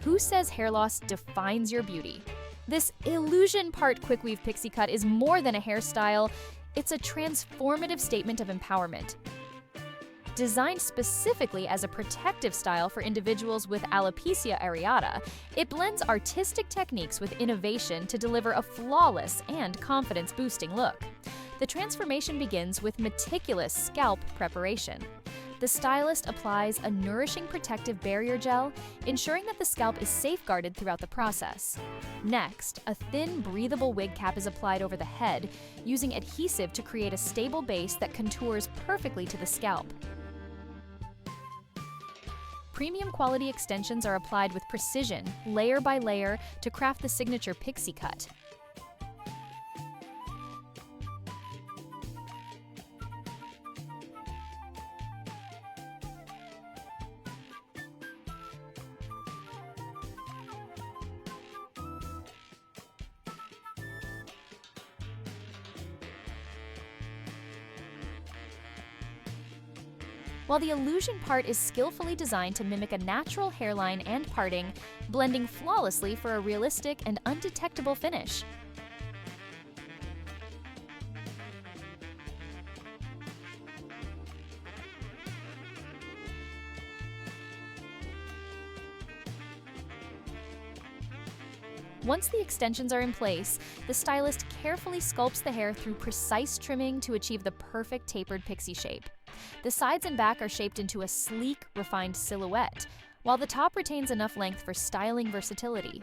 Who says hair loss defines your beauty? This illusion part Quickweave pixie cut is more than a hairstyle, it's a transformative statement of empowerment. Designed specifically as a protective style for individuals with alopecia areata, it blends artistic techniques with innovation to deliver a flawless and confidence-boosting look. The transformation begins with meticulous scalp preparation. The stylist applies a nourishing protective barrier gel, ensuring that the scalp is safeguarded throughout the process. Next, a thin, breathable wig cap is applied over the head, using adhesive to create a stable base that contours perfectly to the scalp. Premium quality extensions are applied with precision, layer by layer, to craft the signature pixie cut. While the illusion part is skillfully designed to mimic a natural hairline and parting, blending flawlessly for a realistic and undetectable finish. Once the extensions are in place, the stylist carefully sculpts the hair through precise trimming to achieve the perfect tapered pixie shape. The sides and back are shaped into a sleek, refined silhouette, while the top retains enough length for styling versatility.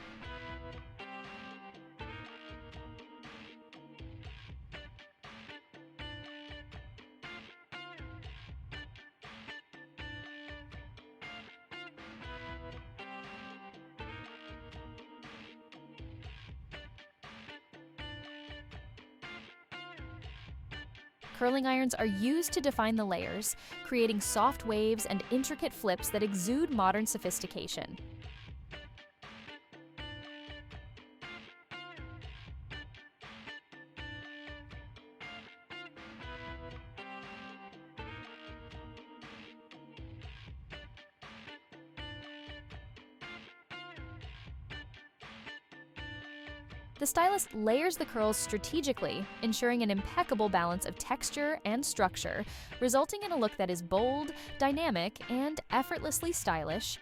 Curling irons are used to define the layers, creating soft waves and intricate flips that exude modern sophistication. The stylist layers the curls strategically, ensuring an impeccable balance of texture and structure, resulting in a look that is bold, dynamic, and effortlessly stylish.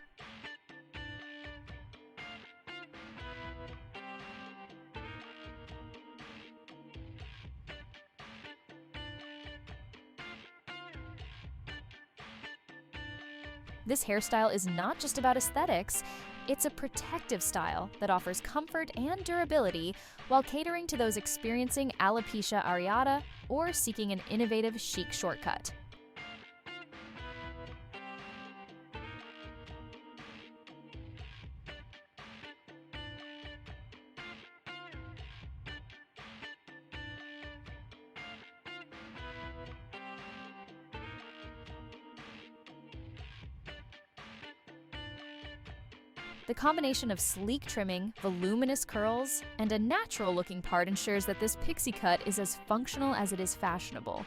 This hairstyle is not just about aesthetics, it's a protective style that offers comfort and durability while catering to those experiencing alopecia areata or seeking an innovative chic shortcut. The combination of sleek trimming, voluminous curls, and a natural-looking part ensures that this pixie cut is as functional as it is fashionable.